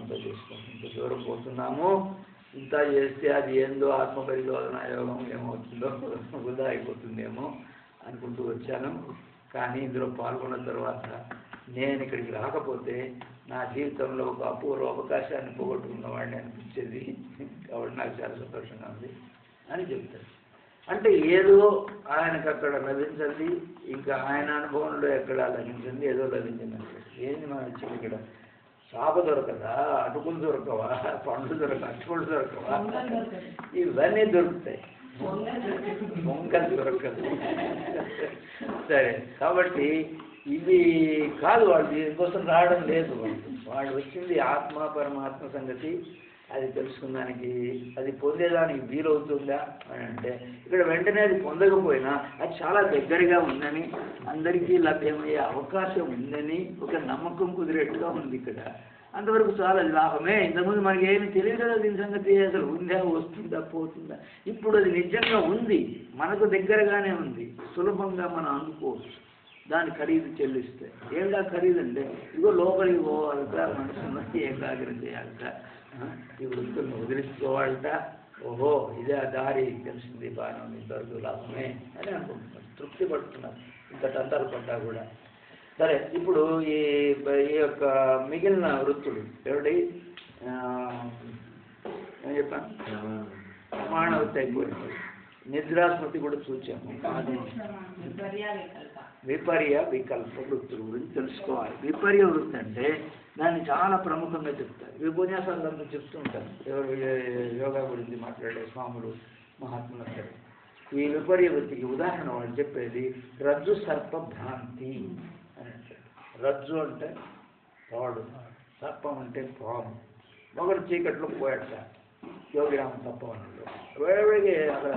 అంతా చేసుకోండి. ఇంత దూరం పోతున్నాము, ఇంత చేస్తే అది ఏందో ఆత్మ పరిశోధన యోగం ఏమవుతుందో వృధా అయిపోతుందేమో అనుకుంటూ వచ్చాను. కానీ ఇందులో పాల్గొన్న తర్వాత నేను ఇక్కడికి రాకపోతే నా జీవితంలో ఒక అపూర్వ అవకాశాన్ని పోగొట్టుకున్నవాడిని అనిపించేది. కాబట్టి నాకు చాలా సంతోషంగా ఉంది అని చెప్తారు. అంటే ఏదో ఆయనకు అక్కడ లభించండి, ఇంకా ఆయన అనుభవంలో ఎక్కడ లభించండి, ఏదో లభించింది అంటాడు. ఏంది మనం వచ్చింది ఇక్కడ? చాప దొరకదా, అటుకులు దొరకవా, పండ్లు దొరకవా, అటుకులు దొరకవా, ఇవన్నీ దొరుకుతాయి, పొంగల్ దొరకదు. సరే, కాబట్టి ఇది కాదు, వాళ్ళు దీనికోసం రావడం లేదు. వాళ్ళు వచ్చింది ఆత్మ పరమాత్మ సంగతి అది తెలుసుకున్నానికి, అది పొందేదానికి వీలవుతుందా అని అంటే ఇక్కడ వెంటనే అది పొందకపోయినా అది చాలా దగ్గరగా ఉందని, అందరికీ లభ్యమయ్యే అవకాశం ఉందని ఒక నమ్మకం కుదిరేట్టుగా ఉంది ఇక్కడ. అంతవరకు చాలా లాభమే. ఇంతకుముందు మనకి ఏమి తెలియదు కదా దీని సంగతి, అసలు ఉందా, వస్తుందా, పోతుందా. ఇప్పుడు అది నిజంగా ఉంది, మనకు దగ్గరగానే ఉంది, సులభంగా మనం అందుకోవచ్చు. దాని ఖరీదు చెల్లిస్తే ఏంటా ఖరీదు అంటే, ఇగో లోపలికి పోవాలట, మనసును ఏకాగ్రత చేయాలట, ఈ వృత్తులను వదిలించుకోవాలట. ఓహో ఇదే ఆ దారి తెలిసింది, బాగా ఇంతవరకు లాభమే అని అనుకుంటున్నారు, తృప్తి పడుతున్నారు ఇంత తంతాలు పడ్డా కూడా. సరే, ఇప్పుడు ఈ యొక్క మిగిలిన వృత్తులు ఎవరి ఏం చెప్పాను, మానవత అయిపోయింది. నిద్రాస్మృతి కూడా చూచాము. విపర్య వికల్ప వృత్తుల గురించి తెలుసుకోవాలి. విపర్య వృత్తి అంటే దాన్ని చాలా ప్రముఖంగా చెప్తారు. ఉపన్యాసాలంతా చెప్తూ ఉంటారు ఎవరు యోగా గురించి మాట్లాడే స్వాములు మహాత్ములు అంటారు. ఈ విపర్య వృత్తికి ఉదాహరణ వాళ్ళు చెప్పేది రజ్జు సర్ప భ్రాంతి అని అంటారు. రజ్జు అంటే తాడు, సర్పం అంటే పాము. ఒకరు చీకట్లో పోయాట యోగిరామ తప్పవనంలో, వేడికి అక్కడ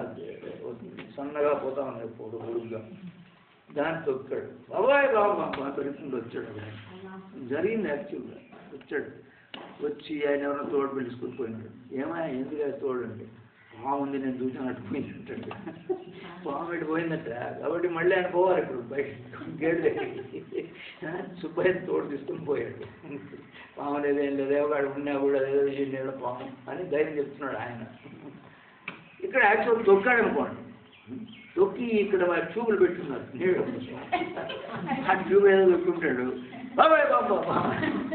సన్నగా పోతా ఉన్నాయి, పొడుగుగా. దాన్ని తొక్కాడు, బాబాయ్ బాబా పెరుగుతుంది. వచ్చాడు, జరిగింది యాక్చువల్గా. వచ్చాడు, వచ్చి ఆయన ఎవరైనా తోడు పిలుచుకుని పోయినాడు. ఏమైనా ఎందుకు తోడు అంటే, పాము ఉంది నేను చూసాను అటు పోయిందంటాడు. పాము ఎటు పోయిందట, కాబట్టి మళ్ళీ ఆయన పోవాలి ఇప్పుడు బయట గేట్ దగ్గరికి. సుబ్బయ్య తోడు తీసుకుని పోయాడు. పాము లేదేం లేదే, వాడు ఉన్నా కూడా ఏదో చేయండి పాము అని ధైర్యం చెప్తున్నాడు ఆయన. ఇక్కడ యాక్చువల్ తొక్కాడు అనుకోండి, తొక్కి ఇక్కడ ట్యూబులు పెట్టున్నారు, నీళ్ళు ఆ ట్యూబ్ ఏదో పెట్టుకుంటాడు. బాబాయ్ బాబా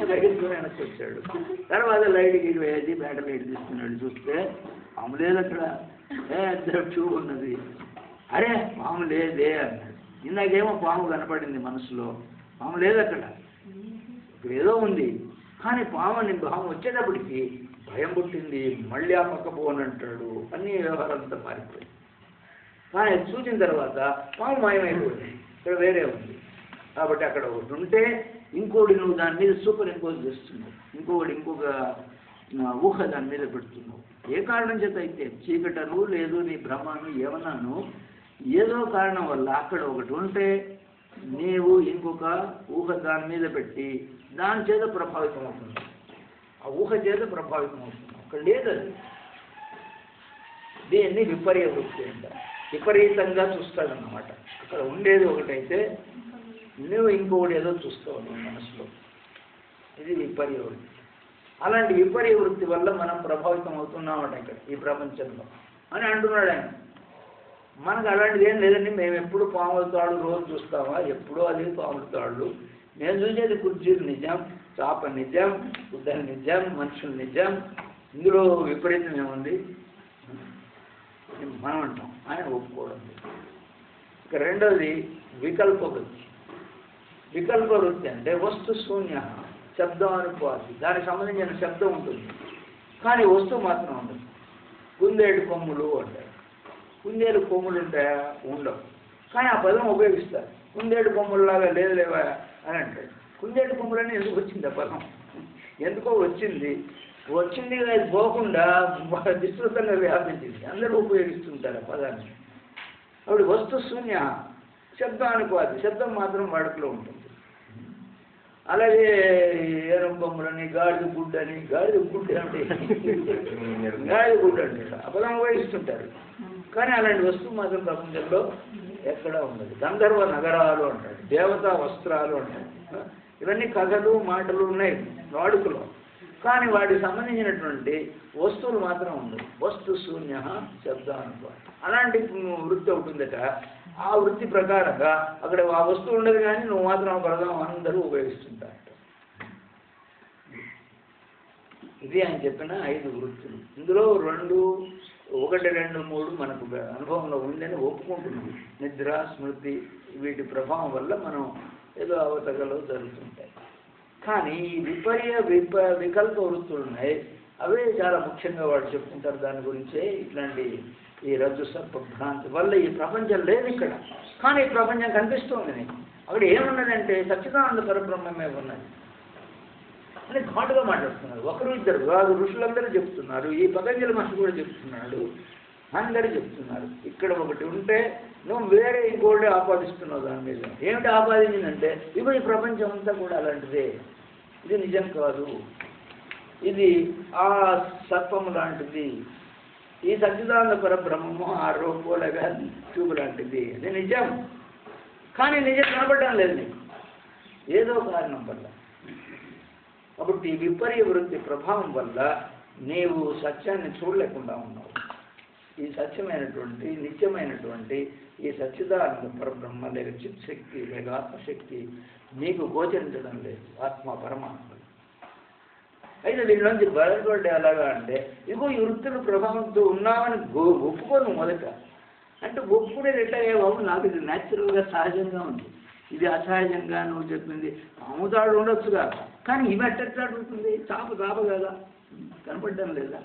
దగ్గరికి వెనక్కి వచ్చాడు. తర్వాత లైట్ గిరి వేసి బ్యాటరీ లైట్ తీసుకున్నాడు. చూస్తే పాము లేదు అక్కడ, ట్యూబ్ ఉన్నది. అరే పాము లేదే అన్నాడు. ఇందాకేమో పాము కనపడింది మనసులో, పాము లేదు అక్కడ, ఇక్కడ ఏదో ఉంది. కానీ పాము వచ్చేటప్పటికి భయం పుట్టింది, మళ్ళీ ఆ పక్క పోనంటాడు, అన్ని వ్యవహారాలంతా మారిపోయింది. కానీ అది చూసిన తర్వాత పాము మాయమైపోయింది, ఇక్కడ వేరే ఉంది. కాబట్టి అక్కడ ఒకటి ఉంటే ఇంకోటి నువ్వు దాని మీద సూపర్ ఇంపోజ్ చేస్తున్నావు, ఇంకొక ఊహ దాని మీద పెడుతున్నావు. ఏ కారణం చేత అయితే చీకటను లేదు నీ భ్రమను ఏమన్నాను, ఏదో కారణం వల్ల అక్కడ ఒకటి ఉంటే నీవు ఇంకొక ఊహ దాని మీద పెట్టి దాని చేత ప్రభావితం అవుతుంది, ఆ ఊహ చేత ప్రభావితం అవుతుంది. అక్కడ లేదది. దీన్ని విపర్య వృత్తి అంటారు. విపరీతంగా చూస్తాడన్నమాట. అక్కడ ఉండేది ఒకటైతే నువ్వు ఇంకొకటి ఏదో చూస్తావు నీ మనసులో. ఇది విపర్య వృత్తి. అలాంటి విపర్య వృత్తి వల్ల మనం ప్రభావితం అవుతున్నామట ఇక్కడ ఈ ప్రపంచంలో అని అంటున్నాడు ఆయన. మనకు అలాంటిది ఏం లేదండి, మేము ఎప్పుడు పాముల తాడు రోజు చూస్తామా, ఎప్పుడో అది పాముల తాళ్ళు. నేను చూసేది కుర్చీలు నిజం, చాప నిజం, ఉద్దరు నిజం, మనుషులు నిజం, ఇందులో విపరీతం ఏముంది మనం అంటాం, ఆయన ఒప్పుకోవడం. ఇక రెండవది వికల్ప వృత్తి. వికల్ప వృత్తి అంటే వస్తు శూన్య శబ్దానుపాతి, దానికి సంబంధించిన శబ్దం ఉంటుంది కానీ వస్తువు మాత్రం ఉండదు. కుందేడు కొమ్ములు అంటారు. కుందేలు కొమ్ములు ఉంటాయా? ఉండవు. కానీ ఆ పదం ఉపయోగిస్తారు. కుందేడు కొమ్ముల్లాగా లేదు లేవా అని అంటాడు. కుందేడు కొమ్ములని ఎందుకు వచ్చింది ఆ పదం? ఎందుకో వచ్చింది అది పోకుండా విస్తృతంగా వ్యాపించింది, అందరూ ఉపయోగిస్తుంటారు ఆ పదాన్ని. అప్పుడు వస్తు శూన్య శబ్దానుపాతి, శబ్దం మాత్రం వాడుకలో ఉంటుంది. అలాగే ఏనుగు బొమ్మలని, గాడిద గుడ్డ అని, గాడిద గుడ్డ అంటే గాడిద గుడ్డ అంటే ఆ పదం ఉపయోగిస్తుంటారు. కానీ అలాంటి వస్తువు మాత్రం ప్రపంచంలో ఎక్కడా ఉండదు. గంధర్వ నగరాలు అంటారు, దేవతా వస్త్రాలు అంటారు. ఇవన్నీ కథలు మాటలు ఉన్నాయి వాడుకలో, కానీ వాటికి సంబంధించినటువంటి వస్తువులు మాత్రం ఉండవు. వస్తు శూన్య శబ్దానుభవం అలాంటి వృత్తి అవుతుందట. ఆ వృత్తి ప్రకారంగా అక్కడ ఆ వస్తువు ఉండదు, కానీ నువ్వు మాత్రం ఆ పదం అందరూ ఉపయోగిస్తుంటారు. ఇది ఆయన చెప్పిన 5 వృత్తులు. ఇందులో 1, 2, 3 మనకు అనుభవంలో ఉందని ఒప్పుకుంటున్నాం. నిద్ర, స్మృతి వీటి ప్రభావం వల్ల మనం ఏదో అవతగలో జరుగుతుంటాయి. కానీ ఈ వికల్ప వృత్తులు ఉన్నాయి, అవే చాలా ముఖ్యంగా వాడు చెప్పుకుంటారు. దాని గురించే ఇట్లాంటి ఈ రజ్జు సర్ప భ్రాంతి వల్ల ఈ ప్రపంచం లేదు ఇక్కడ, కానీ ఈ ప్రపంచం కనిపిస్తుంది నీకు. అక్కడ ఏమున్నదంటే సచ్చిదానంద పరబ్రహ్మమే ఉన్నది అని ఘాటుగా మాట్లాడుతున్నారు. ఒకరు ఇద్దరు కాదు, ఋషులందరూ చెప్తున్నారు. ఈ పతంజలి మహర్షి కూడా చెప్తున్నాడు, అందరూ చెప్తున్నారు. ఇక్కడ ఒకటి ఉంటే నువ్వు వేరే ఇంకోటి ఆపాదిస్తున్నావు దాని మీద. ఏమిటి ఆపాదించిందంటే ఇవి ఈ ప్రపంచం అంతా కూడా అలాంటిదే, ఇది నిజం కాదు, ఇది ఆ సర్పము లాంటిది, ఈ సచ్చిదానంద పరబ్రహ్మము ఆ రూపోలగా ట్యూబ్ లాంటిది, అది నిజం. కానీ నిజం కనపడడం లేదు నీకు, ఏదో కారణం వల్ల. కాబట్టి ఈ విపర్య వృత్తి ప్రభావం వల్ల నీవు సత్యాన్ని చూడలేకుండా ఉన్నావు. ఈ సత్యమైనటువంటి నిత్యమైనటువంటి ఈ సచ్చిదానంద పరబ్రహ్మ లేక చిత్ శక్తి లేక ఆత్మశక్తి నీకు గోచరించడం లేదు, ఆత్మ పరమాత్మ. అయితే దీనిలోంచి బయటపడ్డే ఎలాగా అంటే ఇగో ఈ వృత్తుల ప్రభావంతో ఉన్నామని ఒప్పుకోను మొదట. అంటే ఒప్పుకునేది ఎట్లా బాబు, నాకు ఇది న్యాచురల్గా సహజంగా ఉంది, ఇది అసహజంగా నువ్వు చెప్పింది అముతాడు ఉండొచ్చుగా, కానీ ఇవి ఎట్టెట్లాడుతుంది, చాప కదా, కనపడడం లేదా,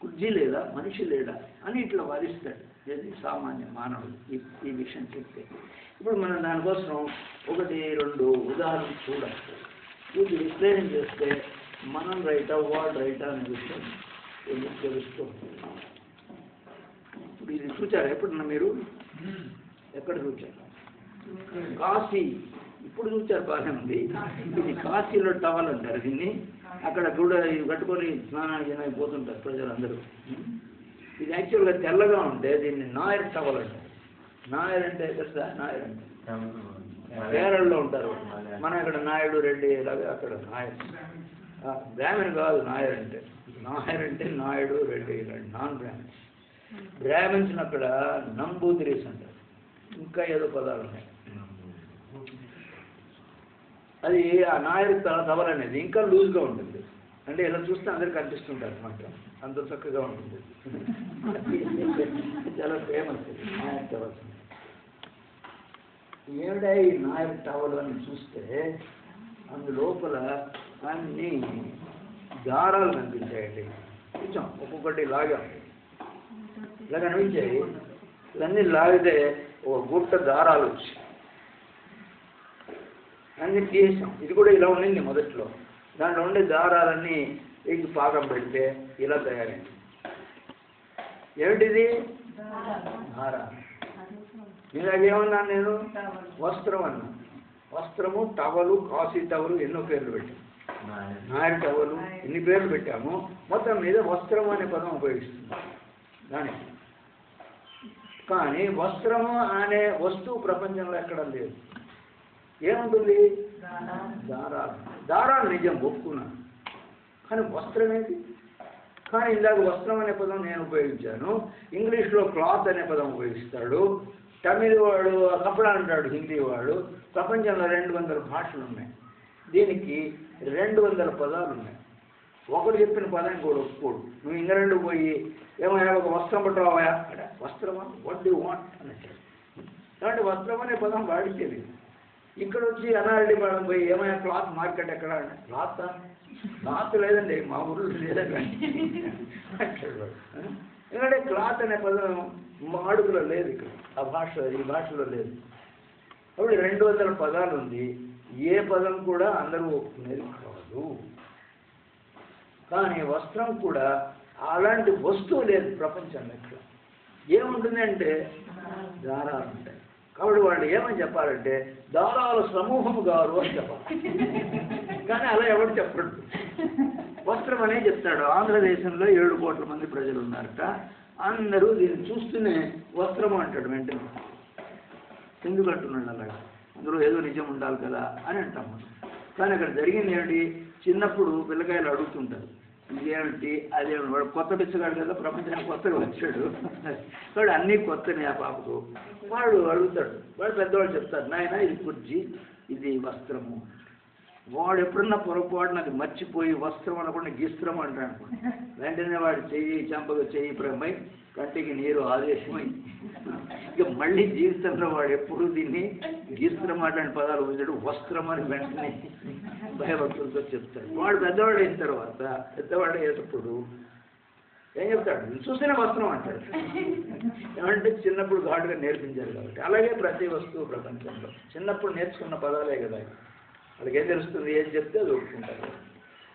కుర్జీ లేదా, మనిషి లేడా అని ఇట్లా వాదిస్తాడు ఏది సామాన్య మానవుడు ఈ విషయం చెప్తే. ఇప్పుడు మనం దానికోసం 1, 2 ఉదాహరణలు చూడాలి. ఇది విశ్లేషణ చేస్తే మనం రైటా వాడు రైటా అనే విషయం ఎందుకు తెలుస్తూ ఉంటుంది. ఇప్పుడు ఇది చూచారా ఎప్పుడన్నా మీరు? ఎక్కడ చూచారు? కాశీ ఇప్పుడు చూచారు, బాగానే ఉంది. ఇది కాశీలో టవల్ అంటారు దీన్ని. అక్కడ కూడా కట్టుకొని స్నానానికి అయిపోతుంటారు ప్రజలందరూ. ఇది యాక్చువల్గా తెల్లగా ఉంటే దీన్ని నాయర్ టవల్ అంటారు. నాయర్ అంటే తెలుసా? నాయర్ అంటే కేరళలో ఉంటారు. మన ఇక్కడ నాయుడు, రెడ్డి ఇలాగే అక్కడ నాయర్. బ్రాహ్మణ్ కాదు నాయర్ అంటే. నాయర్ అంటే నాయుడు, రెడ్డి ఇలాంటి నాన్ బ్రాహ్మణ్స్. బ్రాహ్మణ్స్ అక్కడ నంబూదిరీస్ అంటారు. ఇంకా ఏదో పదాలు ఉన్నాయి. అది ఆ నాయర్ టవల్ అనేది ఇంకా లూజ్గా ఉంటుంది. అంటే ఇలా చూస్తే అందరికి కనిపిస్తుంటారు అనమాట, అంత చక్కగా ఉంటుంది. చాలా ఫేమస్ నాయర్ టవల్. ఏమిటా ఈ నాయర్ టవల్ అని చూస్తే అందులోపల అన్ని దారాలు కనిపించాయండి. కొంచెం ఒక్కొక్కటి లాగా ఇలా కనిపించాయి. ఇవన్నీ లాగితే ఒక గుట్ట దారాలు వచ్చి అన్నీ తీసాం. ఇది కూడా ఇలా ఉండింది మొదట్లో. దాంట్లో ఉండే దారాలన్నీ ఎగ్గి పాకం పెడితే ఇలా తయారైంది. ఏమిటిది? దారాలు. ఇలాగేమన్నాను నేను? వస్త్రం అన్నా. వస్త్రము, టవలు, కాశీ టవలు ఎన్నో పేర్లు పెట్టాము. నాయర్ టవలు ఎన్ని పేర్లు పెట్టాము. మొత్తం మీద వస్త్రం అనే పదం ఉపయోగిస్తున్నాం దానికి. కానీ వస్త్రము అనే వస్తువు ప్రపంచంలో ఎక్కడ లేదు. ఏముంటుంది? దారాలు. దారాలు నిజం ఒప్పుకున్నాను, కానీ వస్త్రం ఏంటి? కానీ ఇందాక వస్త్రం అనే పదం నేను ఉపయోగించాను. ఇంగ్లీష్లో క్లాత్ అనే పదం ఉపయోగిస్తాడు. తమిళ వాడు కపడా అంటాడు, హిందీ వాడు. ప్రపంచంలో 200 భాషలు ఉన్నాయి. దీనికి 200 పదాలు ఉన్నాయి. ఒకడు చెప్పిన పదం ఇంకోటి ఒప్పుకోడు. నువ్వు ఇంగ్లాండ్ పోయి ఏమైనా ఒక వస్త్రం పట్టురావయా అంటే వస్త్రమా, వాట్ డూ వాంట్ అని అంటాడు. కాబట్టి వస్త్రం అనే పదం వాడితే ఇక్కడ వచ్చి అనారెడ్డి మేడం పోయి ఏమైనా క్లాత్ మార్కెట్ ఎక్కడ అంటే క్లాత్ లేదండి మా ఊళ్ళో లేదండి అంటాడు. ఎందుకంటే క్లాత్ అనే పదం మాడుగులో లేదు, ఇక్కడ ఆ భాష ఈ భాషలో లేదు. కాబట్టి 200 పదాలు ఉంది. ఏ పదం కూడా అందరూ ఒప్పుకునేది కాదు. కానీ వస్త్రం కూడా అలాంటి వస్తువు లేదు ప్రపంచంలో. ఇక్కడ ఏముంటుంది అంటే దారాలు ఉంటాయి. కాబట్టి వాళ్ళు ఏమని చెప్పాలంటే దారాల సమూహము గారు అని చెప్పాలి. కానీ అలా ఎవరు చెప్పడు. వస్త్రం అనే చెప్తాడు. ఆంధ్రదేశంలో 7 కోట్ల మంది ప్రజలు ఉన్నారట. అందరూ దీన్ని చూస్తూనే వస్త్రము అంటాడు వెంటనే. ఎందుకు అంటున్నాడు అలాగా? అందులో ఏదో నిజం ఉండాలి కదా అని అంటాం మనం. కానీ అక్కడ జరిగింది ఏమిటి? చిన్నప్పుడు పిల్లకాయలు అడుగుతుంటారు, ఇదేమిటి అదేమిటి వాడు కొత్త పిచ్చగాడు కదా, ప్రపంచానికి కొత్తగా వచ్చాడు, వాడు అన్నీ కొత్తనే ఆ పాపకు. వాడు అడుగుతాడు, వాడు పెద్దవాళ్ళు చెప్తారు, నాయన ఇది కుర్జీ, ఇది వస్త్రము. వాడు ఎప్పుడన్నా పొరపాటున అది మర్చిపోయి వస్త్రం అనకుండా గిస్త్రం అంటాడు. వెంటనే వాడు చెయ్యి చెంపగా చెయ్యి ప్రమై కంటికి నీరు ఆదేశమై ఇక మళ్ళీ జీవితంలో వాడు ఎప్పుడు దీన్ని గిస్త్రం అట్లాంటి పదాలు వచ్చాడు, వస్త్రం అని వెంటనే భయభక్తులతో చెప్తాడు. వాడు పెద్దవాడు అయిన తర్వాత పెద్దవాడు అయ్యేటప్పుడు ఏం చెప్తాడు, చూస్తేనే వస్త్రం అంటాడు. ఏమంటే చిన్నప్పుడు ఘాటుగా నేర్పించారు కాబట్టి. అలాగే ప్రతి వస్తువు ప్రపంచంలో చిన్నప్పుడు నేర్చుకున్న పదాలే కదా, వాళ్ళకి ఏం తెలుస్తుంది, ఏం చెప్తే అది ఒప్పుకుంటారు.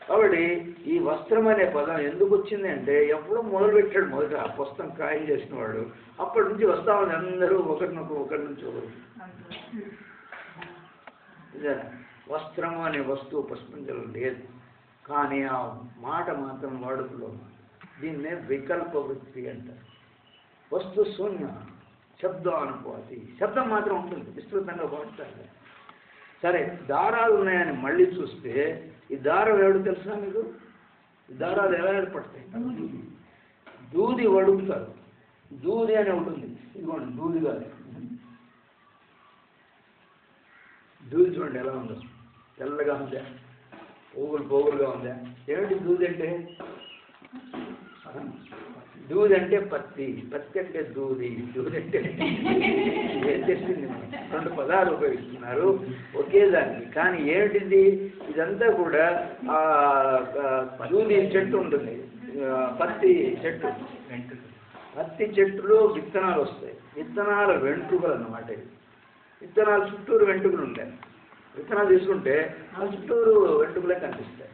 కాబట్టి ఈ వస్త్రం అనే పదం ఎందుకు వచ్చింది అంటే, ఎప్పుడో మొదలుపెట్టాడు మొదట ఆ పుస్తకం ఖాయం చేసిన వాడు, అప్పటి నుంచి వస్తామని అందరూ ఒకరి నుంచి ఒకరు. వస్త్రము అనే వస్తువు ప్రపంచంలో లేదు, కానీ ఆ మాట మాత్రం వాడుకలో. దీన్నే వికల్ప వృత్తి అంటారు. వస్తు శూన్య శబ్దం అనుకోవాలి, శబ్దం మాత్రం ఉంటుంది, విస్తృతంగా వాడతారు. సరే, దారాలు ఉన్నాయని మళ్ళీ చూస్తే ఈ దారం ఎవడు తెలుసునా మీకు? ఈ దారాలు ఎలా ఏర్పడతాయి? దూది వడుగుతారు, దూది అని ఉంటుంది, ఇదిగోండి దూది కాదు, దూది చూడండి ఎలా ఉందో, తెల్లగా ఉందా, పోగులుగా ఉందా? ఏమిటి దూది అంటే? దూది అంటే పత్తి, పత్తి అంటే దూది, దూది అంటే ఏం తెలిసింది? రెండు పదాలు ఉపయోగిస్తున్నారు ఒకే దానికి, కానీ ఏమిటిది? ఇదంతా కూడా దూది చెట్టు ఉంటుంది, పత్తి చెట్టు. పత్తి చెట్టులో విత్తనాలు వస్తాయి, విత్తనాల వెంట్రుకలు అన్నమాట. విత్తనాలు చుట్టూరు వెంట్రుకలు ఉంటాయి. విత్తనాలు తీసుకుంటే ఆ చుట్టూరు వెంట్రుకలే కనిపిస్తాయి,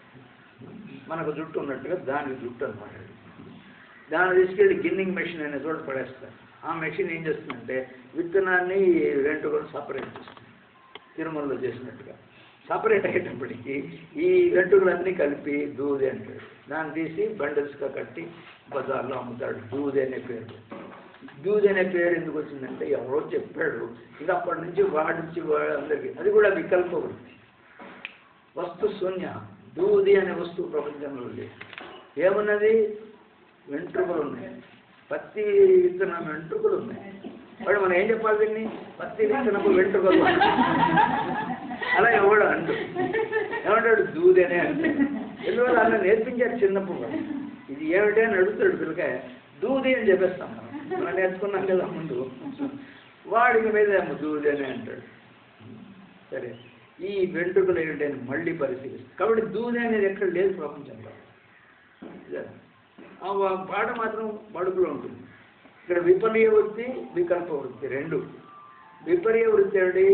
మనకు జుట్టు ఉన్నట్టుగా దానికి జుట్టు అనమాట. దాన్ని తీసుకెళ్ళి గిన్నింగ్ మెషిన్ అనే చోట పడేస్తారు. ఆ మెషిన్ ఏం చేస్తుందంటే విత్తనాన్ని వెంట్రుకలు సపరేట్ చేస్తుంది, తిరుమలలో చేసినట్టుగా. సపరేట్ అయ్యేటప్పటికీ ఈ వెంట్రుకలన్నీ కలిపి దూది అంటాడు. దాన్ని తీసి బండిల్స్గా కట్టి బజార్లో అమ్ముతాడు. దూది అనే పేరు. దూది అనే పేరు ఎందుకు వచ్చిందంటే ఎవరో చెప్పాడు. ఇంకా అప్పటి నుంచి వాడించి అందరికీ అది కూడా వికల్ప వృత్తి. వస్తు శూన్య, దూది అనే వస్తువు ప్రపంచంలో లేదు. ఏమున్నది? వెంట్రుకలు ఉన్నాయి, పత్తి విత్తనం వెంట్రుకలు ఉన్నాయి. వాడు మనం ఏం చెప్పాలి దీన్ని? పత్తి విత్తనపు వెంట్రుకలు అలా ఎవడు అంటు ఏమంటాడు? దూది అనే అంటే. ఎందువల్ల అలా నేర్పించారు చిన్నప్పుడు. ఇది ఏమిటి అని అడుగుతాడు పిల్లకాయ, దూది అని చెప్పేస్తాం మనం నేర్చుకున్నాం కదా ముందు. వాడికి మీద దూది అని అంటాడు. సరే, ఈ వెంట్రుకలు ఏమిటి అని మళ్ళీ పరిశీలిస్తాం. కాబట్టి దూది అనేది ఎక్కడ లేదు ప్రపంచంలో. ఆ పాట మాత్రం బడుకులో ఉంటుంది. ఇక్కడ విపర్య వృత్తి, వికల్ప వృత్తి రెండు. విపర్య వృత్తి ఏమిటి?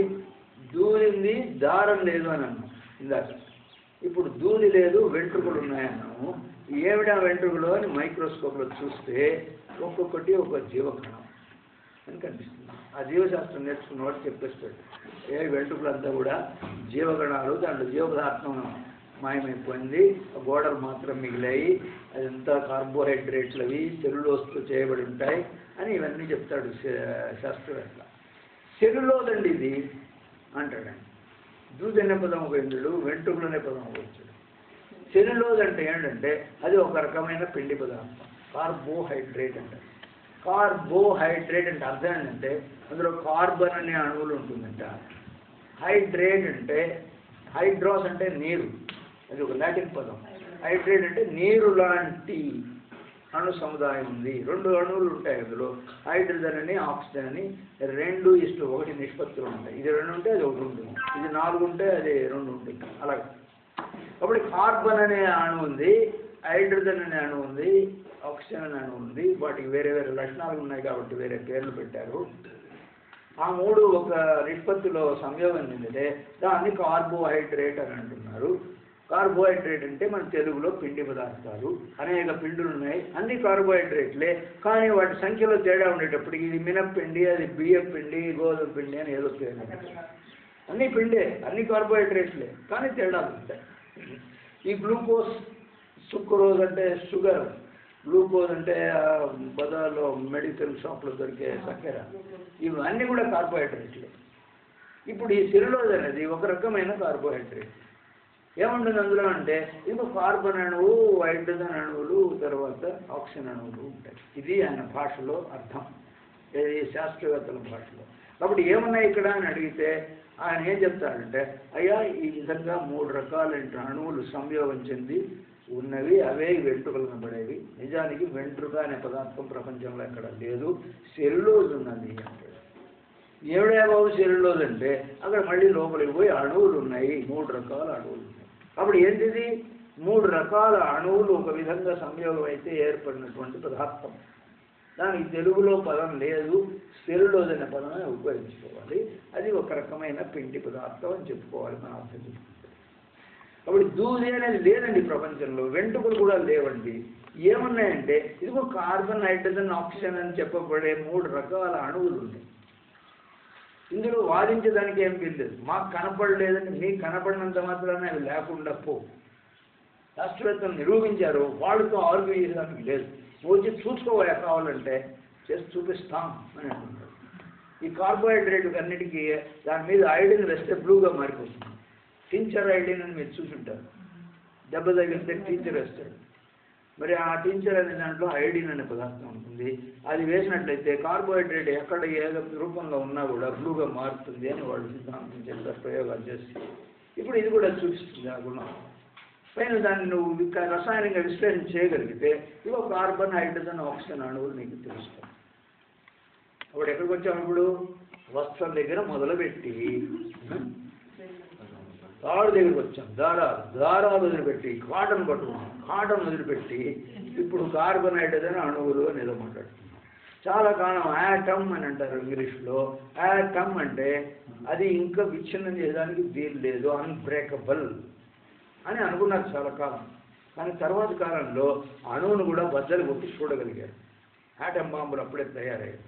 దూది ఉంది, దారం లేదు అని అన్నాం ఇందాక. ఇప్పుడు దూది లేదు, వెంట్రుకలు ఉన్నాయన్నాము. ఏమిటా వెంట్రుకలు అని మైక్రోస్కోప్లో చూస్తే ఒక్కొక్కటి ఒక జీవకణం అని కనిపిస్తుంది. ఆ జీవశాస్త్రం నేర్చుకున్నవాడు చెప్పేస్తాడు, వెంట్రుకలంతా కూడా జీవగణాలు, దాంట్లో జీవపదార్థం మాయమైపోయింది, గోడలు మాత్రం మిగిలాయి, అదంతా కార్బోహైడ్రేట్లు అవి సెల్యులోస్తో చేయబడి ఉంటాయి అని ఇవన్నీ చెప్తాడు శాస్త్రవేత్త. సెల్యులోజ్ అండి ఇది అంటాడు ఆయన. దూది అనే పదం ఉపయోగించాడు, వెంట్రుకలు అనే పదం ఉపయోగించాడు. సెల్యులోజ్ అంటే ఏంటంటే అది ఒక రకమైన పిండి పదార్థం, కార్బోహైడ్రేట్ అంటారు. కార్బోహైడ్రేట్ అంటే అర్థం ఏంటంటే అందులో కార్బన్ అనే అణువులు ఉంటుందంట. హైడ్రేట్ అంటే హైడ్రోస్ అంటే నీరు, అది ఒక లాటిన్ పదం. హైడ్రేట్ అంటే నీరు లాంటి అణు సముదాయం ఉంది. రెండు అణువులు ఉంటాయి అందులో, హైడ్రోజన్ అని ఆక్సిజన్ అని. 2:1 నిష్పత్తులు ఉంటాయి. ఇది 2 ఉంటే అది 1 ఉంటుంది, ఇది 4 ఉంటే అది 2 ఉంటుంది, అలాగే. కాబట్టి కార్బన్ అనే అణువు ఉంది, హైడ్రోజన్ అనే అణువు ఉంది, ఆక్సిజన్ అనే అణువు ఉంది. వాటికి వేరే వేరే లక్షణాలు ఉన్నాయి కాబట్టి వేరే పేర్లు పెట్టారు. ఆ మూడు ఒక నిష్పత్తిలో సంయోగం చెందితే దాన్ని కార్బోహైడ్రేట్ అని అంటున్నారు. కార్బోహైడ్రేట్ అంటే మన తెలుగులో పిండి పదార్థాలు. అనేక పిండులు ఉన్నాయి, అన్ని కార్బోహైడ్రేట్లే, కానీ వాటి సంఖ్యలో తేడా ఉండేటప్పటికి ఇది మినప్పిండి, అది బియ్యం పిండి, గోధుమ పిండి అని ఏదో పేరు. అన్ని పిండే, అన్ని కార్బోహైడ్రేట్లే, కానీ తేడాలు ఉంటాయి. ఈ గ్లూకోజ్, సుక్రోజ్ అంటే షుగర్, గ్లూకోజ్ అంటే బజార్లో మెడికల్ షాప్లో దొరికే చక్కెర, ఇవన్నీ కూడా కార్బోహైడ్రేట్లే. ఇప్పుడు ఈ సెల్యులోజ్ అనేది ఒక రకమైన కార్బోహైడ్రేట్. ఏముంటుంది అందులో అంటే ఇది కార్బన్ అణువు, హైడ్రోజన్ అణువులు, తర్వాత ఆక్సిజన్ అణువులు ఉంటాయి. ఇది ఆయన భాషలో అర్థం, ఇది శాస్త్రవేత్తల భాషలో. కాబట్టి ఏమున్నాయి ఇక్కడ అని అడిగితే ఆయన ఏం చెప్తాడంటే, అయ్యా ఈ విధంగా 3 రకాలైన అణువులు సంయోగం చెంది ఉన్నవి, అవే వెంట్రుకలు కనబడేవి. నిజానికి వెంట్రుక అనే పదార్థం ప్రపంచంలో ఎక్కడ లేదు, సెల్యులోజ్ ఉన్నది అంటాడు. ఏడే బాబు సెల్యులోజ్ అంటే అక్కడ మళ్ళీ లోపలికి పోయి అణువులు ఉన్నాయి, 3 రకాల అణువులు ఉన్నాయి. అప్పుడు ఏంటిది? 3 రకాల అణువులు ఒక విధంగా సంయోగం అయితే ఏర్పడినటువంటి పదార్థం. దానికి తెలుగులో పదం లేదు, సెల్యులోజ్ అనే పదమే ఉపయోగించుకోవాలి. అది ఒక రకమైన పిండి పదార్థం అని చెప్పుకోవాలి మన అర్థం చెప్పుకుంటే. కాబట్టి దూది అనేది లేదండి ప్రపంచంలో, వెంట్రుకలు కూడా లేవండి. ఏమున్నాయంటే ఇదిగో కార్బన్, హైడ్రోజన్, ఆక్సిజన్ అని చెప్పబడే 3 రకాల అణువులు ఉన్నాయి. ఇందులో వాదించడానికి ఏం లేదు, మాకు కనపడలేదని మీకు కనపడినంత మాత్రాన్ని అవి లేకుండా పో. శాస్త్రవేత్తలు నిరూపించారు, వాళ్ళతో ఆర్గ్యూ చేయడానికి లేదు. నువ్వు వచ్చి చూసుకోవాలి కావాలంటే చేసి చూపిస్తాం అని అంటున్నారు. ఈ కార్బోహైడ్రేట్ అన్నిటికీ దాని మీద ఐడిన్ వేస్తే బ్లూగా మారిపోతుంది. టించర్ ఐడిన్ అని మీరు చూసుంటారు, దెబ్బ తగిలితే టీచర్ వేస్తాడు. మరి ఆ టీచర్ అనే దాంట్లో ఐడిన్ అనే పదార్థం ఉంటుంది. అది వేసినట్లయితే కార్బోహైడ్రేట్ ఎక్కడ ఏ రూపంలో ఉన్నా కూడా బ్లూగా మారుతుంది అని వాళ్ళు సిద్ధాంతం చేస్తారు, ప్రయోగాలు చేసి. ఇప్పుడు ఇది కూడా చూపిస్తుంది ఆ గుణం. పైన దాన్ని నువ్వు రసాయనంగా విశ్లేషణ చేయగలిగితే ఇవో కార్బన్, హైడ్రోజన్, ఆక్సిజన్ అణువులు నీకు తెలుస్తాయి. అప్పుడు ఎక్కడికి వచ్చాము? ఇప్పుడు వస్త్రం దగ్గర మొదలుపెట్టి తాడు దగ్గరికి వచ్చాం, దారాలు వదిలిపెట్టి కాటన్ పట్టుకున్నాం, కాటన్ వదిలిపెట్టి ఇప్పుడు కార్బన్, హైడ్రోజన్ అణువులు అని ఏదో మాట్లాడుతున్నాం. చాలా కాలం యాటమ్ అని అంటారు ఇంగ్లీష్లో. యాటమ్ అంటే అది ఇంకా విచ్ఛిన్నం చేయడానికి వీలు లేదు, అన్బ్రేకబుల్ అని అనుకున్నారు చాలా కాలం. కానీ తర్వాత కాలంలో అణువును కూడా బద్దలు కొట్టి చూడగలిగారు. యాటమ్ బాంబులు అప్పుడే తయారయ్యాయి.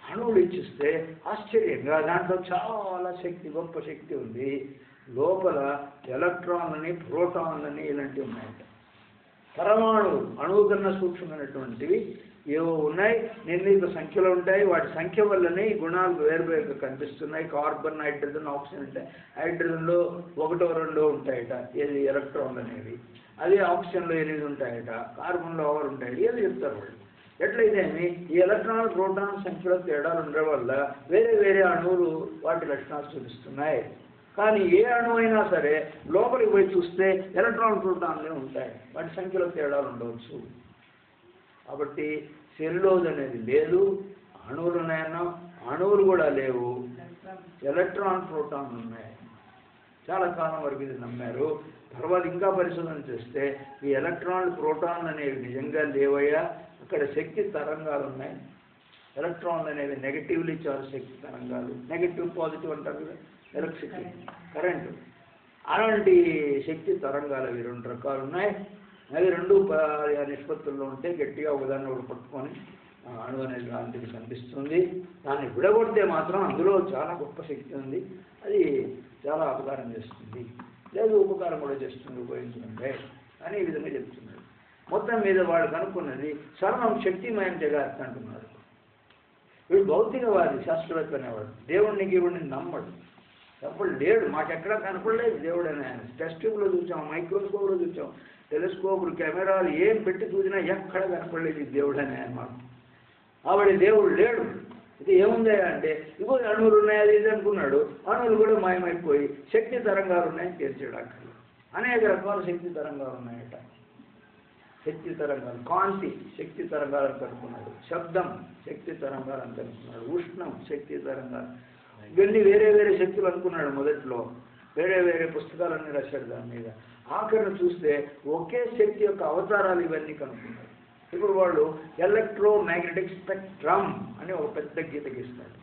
అణువులు ఇచ్చిస్తే ఆశ్చర్యంగా దాంట్లో చాలా శక్తి, గొప్ప శక్తి ఉంది. లోపల ఎలక్ట్రాన్లని, ప్రోటాన్లని ఇలాంటివి ఉన్నాయంట. పరమాణువు అణువు కన్నా సూక్ష్మమైనటువంటివి ఏవో ఉన్నాయి, నిర్ణీత సంఖ్యలో ఉంటాయి. వాటి సంఖ్య వల్లనే ఈ గుణాలు వేరువేరుగా కనిపిస్తున్నాయి. కార్బన్, హైడ్రోజన్, ఆక్సిజన్ అంటే హైడ్రోజన్లో 1, 2 ఉంటాయట, ఏది ఎలక్ట్రాన్లు అనేవి. అదే ఆక్సిజన్లో 8 ఉంటాయట, కార్బన్లో 6 ఉంటాయి, ఏదో చెప్తారు వాళ్ళు. ఎట్లయితే ఈ ఎలక్ట్రాన్, ప్రోటాన్ సంఖ్యలో తేడాలు ఉండడం వల్ల వేరే వేరే అణువులు వాటి లక్షణాలు చూపిస్తున్నాయి. కానీ ఏ అణువు అయినా సరే లోపలికి పోయి చూస్తే ఎలక్ట్రాన్, ప్రోటాన్లే ఉంటాయి, వాటి సంఖ్యలో తేడాలు ఉండవచ్చు. కాబట్టి సెల్యులోజ్ అనేది లేదు, అణువులు ఉన్నాయన్నా, అణువులు కూడా లేవు, ఎలక్ట్రాన్, ప్రోటాన్లు ఉన్నాయి. చాలా కాలం వరకు ఇది నమ్మారు. తర్వాత ఇంకా పరిశోధన చేస్తే ఈ ఎలక్ట్రాన్లు, ప్రోటాన్లు అనేవి నిజంగా లేవయ్యా, అక్కడ శక్తి తరంగాలు ఉన్నాయి. ఎలక్ట్రాన్లు అనేవి నెగటివ్లీ చార్జ్ శక్తి తరంగాలు, నెగటివ్ పాజిటివ్ అంటారు కదా, ఎలక్ట్రిసిటీ, కరెంటు, అలాంటి శక్తి తరంగాలు అవి 2 రకాలు ఉన్నాయి. అవి 2 నిష్పత్తుల్లో ఉంటే గట్టిగా ఒకదాన్ని ఒకటి పట్టుకొని అణువు అనేది లాంటిది కనిపిస్తుంది. దాన్ని విడగొడితే మాత్రం అందులో చాలా గొప్ప శక్తి ఉంది, అది చాలా అపకారం చేస్తుంది, లేదు ఉపకారం కూడా చేస్తుంది ఉపయోగించుకుంటే అని ఈ విధంగా చెప్తున్నారు. మొత్తం మీద వాళ్ళు కనుక్కున్నది సర్వం శక్తిమయం జగత్ అంటున్నారు. వీడు భౌతికవాది, శాస్త్రవేత్త అనేవాడు. దేవుడిని గీవుడిని నమ్మడు, ఎప్పుడు లేడు, మాకెక్కడా కనపడలేదు దేవుడు అని. ఆయన టెస్ట్ ట్యూబ్లో చూసాం, మైక్రోస్కోప్లో చూసాం, టెలిస్కోపులు, కెమెరాలు ఏం పెట్టి చూసినా ఎక్కడ కనపడలేదు దేవుడు అని ఆయన మాట. ఆవిడ దేవుడు లేడు. ఇది ఏముంది అంటే ఇగో అణువులు ఉన్నాయి అది ఇది అనుకున్నాడు. అణువులు కూడా మాయమైపోయి శక్తి తరంగాలు ఉన్నాయని తేల్చాడు. అక్కడ అనేక రకాల శక్తి తరంగాలు ఉన్నాయట. శక్తి తరంగాలు, కాంతి శక్తి తరంగాలు అని కనుక్కున్నాడు, శబ్దం శక్తి తరంగాలు అని కనుక్కున్నాడు, ఉష్ణం శక్తి తరంగాలు, ఇవన్నీ వేరే వేరే శక్తులు అనుకున్నాడు. మొదట్లో వేరే వేరే పుస్తకాలన్నీ రాశాడు దాని మీద. ఆఖరిని చూస్తే ఒకే శక్తి యొక్క అవతారాలు ఇవన్నీ కనుక్కున్నాడు. ఇప్పుడు వాళ్ళు ఎలక్ట్రోమాగ్నెటిక్ స్పెక్ట్రమ్ అని ఒక పెద్ద గీత గీస్తాడు.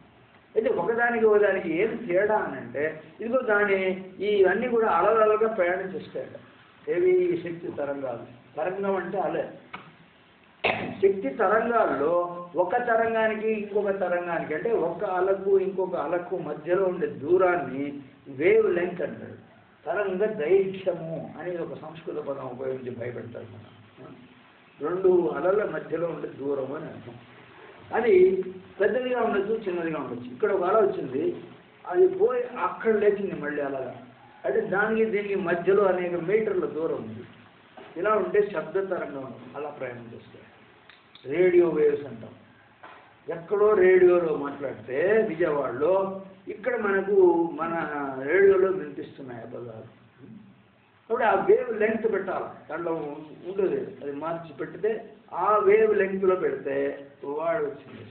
అయితే ఒకదానికి ఒకదానికి ఏం తేడా అని అంటే ఇదిగో దాని ఇవన్నీ కూడా అలలగా ప్రయాణం చేస్తాయట. ఏవి శక్తి తరంగాలు. తరంగం అంటే అలే. శక్తి తరంగాల్లో ఒక తరంగానికి ఇంకొక తరంగానికి అంటే ఒక అలకు ఇంకొక అలకు మధ్యలో ఉండే దూరాన్ని వేవ్ లెంగ్త్ అంటాడు. తరంగ దైర్ఘ్యము అని ఒక సంస్కృత పదం ఉపయోగించి భయపెడతారు మనం. 2 అలల మధ్యలో ఉండే దూరం అని అర్థం. అది పెద్దదిగా ఉండొచ్చు, చిన్నదిగా ఉండొచ్చు. ఇక్కడ ఒక అల వచ్చింది, అది పోయి అక్కడ లేచింది మళ్ళీ అలాగా. అంటే దానికి దీనికి మధ్యలో అనేక మీటర్ల దూరం ఉంది. ఇలా ఉంటే శబ్ద తరంగం అలా ప్రయాణం చేస్తాయి. రేడియో వేవ్స్ అంటాం. ఎక్కడో రేడియోలో మాట్లాడితే విజయవాడలో ఇక్కడ మనకు మన రేడియోలో వినిపిస్తున్నాయి ఆ పదాలు. కాబట్టి ఆ వేవ్ లెంగ్త్ పెట్టాలి, దాంట్లో ఉంటుంది, అది మార్చి పెడితే ఆ వేవ్ లెంగ్త్లో పెడితే వాడు వచ్చింది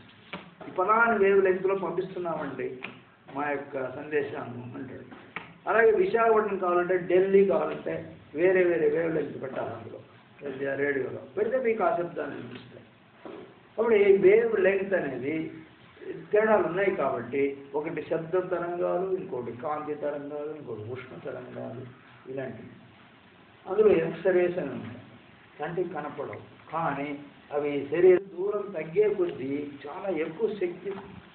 ఈ పలాని వేవ్ లెంగ్త్లో పంపిస్తున్నామండి మా యొక్క సందేశాన్ని అంటాడు. అలాగే విశాఖపట్నం కావాలంటే ఢిల్లీ కావాలంటే వేరే వేరే వేవ్ లెంగ్త్ పెట్టాలి అందులో రేడియోలో పెడితే మీకు ఆ శబ్దాన్ని వినిపిస్తాయి. అప్పుడు ఈ వేవ్ లెంగ్త్ అనేది తేడాలు ఉన్నాయి కాబట్టి ఒకటి శబ్ద తరంగాలు, ఇంకోటి కాంతి తరంగాలు, ఇంకోటి ఉష్ణ తరంగాలు ఇలాంటివి. అందులో ఎక్స్రేస్ అని ఉంటాయి, కంటికి కనపడవు కానీ అవి శరీరం దూరం తగ్గే కొద్దీ చాలా ఎక్కువ శక్తి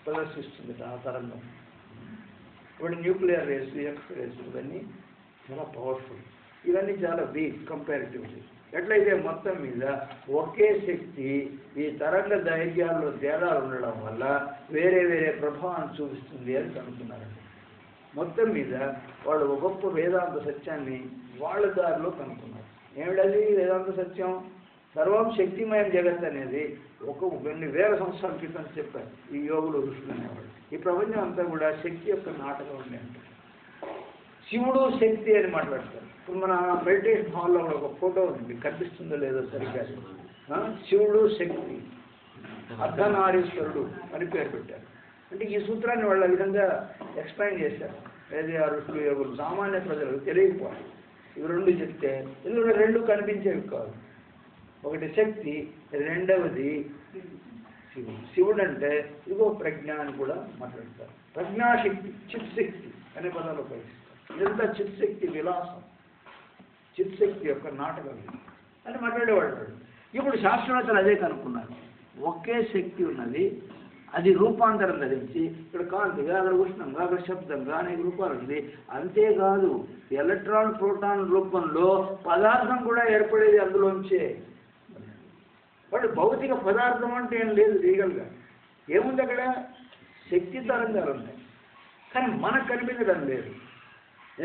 ప్రదర్శిస్తుంది ఆ తరంగం. ఇప్పుడు న్యూక్లియర్ రేస్, ఎక్స్రేస్ ఇవన్నీ చాలా పవర్ఫుల్, ఇవన్నీ చాలా వీక్ కంపారిటివ్లీ. ఎట్లయితే మొత్తం మీద ఒకే శక్తి ఈ తరంగ దైర్ఘ్యాల్లో తేడాలు ఉండడం వల్ల వేరే వేరే ప్రభావం చూపిస్తుంది అని కనుక్కున్నారండి. మొత్తం మీద వాళ్ళు ఒక గొప్ప వేదాంత సత్యాన్ని వాళ్ళ దారిలో కనుక్కున్నారు. ఏమిటది వేదాంత సత్యం? సర్వం శక్తిమయం జగత్ అనేది కొన్ని వేల సంవత్సరాల క్రితం చెప్పారు ఈ యోగులు, ఋషులు అనేవాళ్ళు. ఈ ప్రపంచం అంతా కూడా శక్తి యొక్క నాటకం ఉండే అంటారు. శివుడు శక్తి అని మాట్లాడతారు. ఇప్పుడు మన మెడిటేషన్ హాల్లో ఒక ఫోటో ఉంది, కనిపిస్తుందో లేదో సరిగ్గా. శివుడు శక్తి, అర్ధనారీశ్వరుడు అని పేరు పెట్టారు. అంటే ఈ సూత్రాన్ని వాళ్ళ విధంగా ఎక్స్ప్లెయిన్ చేశారు. ఏది ఆ ఋషులు యోగులు సామాన్య ప్రజలకు తెలియకపోవాలి. ఇవి రెండు చెప్తే ఇందులో రెండు కనిపించేవి కాదు. ఒకటి శక్తి, రెండవది శివుడు. శివుడు అంటే ఇదిగో ప్రజ్ఞ అని కూడా మాట్లాడతారు. ప్రజ్ఞాశక్తి, చిత్శక్తి అనే పదాలు ఉపయోగిస్తారు. ఇదంతా చిత్శక్తి విలాసం, చిత్శక్తి యొక్క నాటకం అని మాట్లాడేవాడు. ఇప్పుడు శాస్త్రవేత్తలు అదే కనుక్కున్నారు. ఒకే శక్తి ఉన్నది, అది రూపాంతరం ధరించి ఇక్కడ కాంతిగా, అక్కడ ఉష్ణంగా, అక్కడ శబ్దంగా అనేక రూపాలు ఉంది. అంతేకాదు ఎలక్ట్రాన్ ప్రోటాన్ రూపంలో పదార్థం కూడా ఏర్పడేది అందులోంచే. వాడు భౌతిక పదార్థం అంటే ఏం లేదు లీగల్గా. ఏముంది అక్కడ? శక్తి తరంగాలు ఉన్నాయి, కానీ మనకు కనిపించడం లేదు.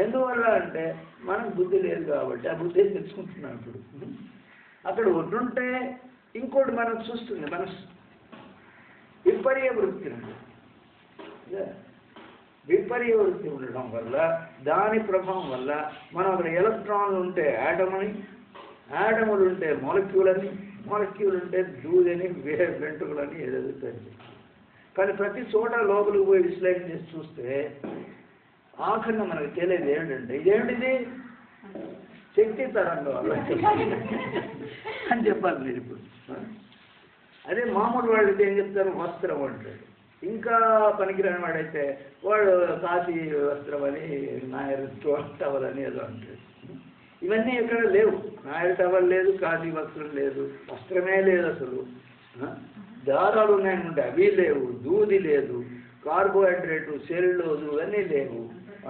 ఎందువల్ల అంటే మనకు బుద్ధి లేదు కాబట్టి ఆ బుద్ధి తెచ్చుకుంటున్నాం. ఇప్పుడు అక్కడ ఉంటుంటే ఇంకోటి మనం చూస్తుంది మనసు. విపర్య వృత్తి ఉంది, విపర్య వృత్తి ఉండడం వల్ల దాని ప్రభావం వల్ల మనం అక్కడ ఎలక్ట్రాన్లు ఉంటే యాటమని, యాటములు ఉంటే మాలిక్యూల్ అని, మాలిక్యూల్ ఉంటే దూదని, వెంట్రుకలని ఏదేదో తెలియదు. కానీ ప్రతి చోట లోపలికి పోయి విశ్లేషణ చేసి చూస్తే ఆఖరిన మనకు తెలియదు ఏమిటంటే ఇదేమిటిది శక్తి తరంగాలు అని చెప్పాలి మీరు ఇప్పుడు. అదే మామూలు వాళ్ళకి ఏం చెప్తారు? వస్త్రం అంటాడు. ఇంకా పనికిరాని వాడైతే వాడు కాశీ వస్త్రం అని, నాయర్ టవల్ అని ఏదో అంటాడు. ఇవన్నీ ఎక్కడ లేవు. నాయర్ టవల్ లేదు, కాశీ వస్త్రం లేదు, వస్త్రమే లేదు అసలు. దారాలు ఉన్నాయనుకుంటే అవి లేవు, దూది లేదు, కార్బోహైడ్రేటు, సెల్యులోజు ఇవన్నీ లేవు.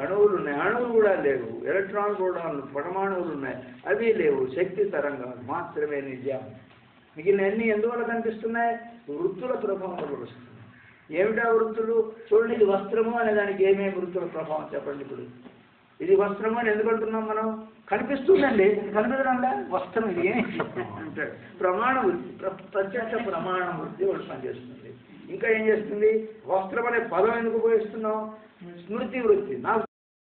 అణువులు ఉన్నాయి, అణువులు కూడా లేవు. ఎలక్ట్రాన్ ప్రోటాన్లు, పరమాణువులు ఉన్నాయి, అవి లేవు. శక్తి తరంగాలు మాత్రమే నిజం. మిగిలిన అన్నీ ఎందువల్ల కనిపిస్తున్నాయి? వృత్తుల ప్రభావం వల్ల వస్తున్నాయి. ఏమిటా వృత్తులు? చూడండి, ఇది వస్త్రము అనే దానికి ఏమేమి వృత్తుల ప్రభావం చెప్పండి. ఇప్పుడు ఇది వస్త్రము అని ఎందుకు అంటున్నాం మనం? కనిపిస్తుందండి, కనిపించడంలా వస్త్రం ఇది అంటాడు. ప్రమాణ వృత్తి, ప్రత్యక్ష ప్రమాణ వృత్తి వాళ్ళు పనిచేస్తుంది. ఇంకా ఏం చేస్తుంది? వస్త్రం అనే పదం ఎందుకు ఉపయోగిస్తున్నాం? స్మృతి వృత్తి. నాకు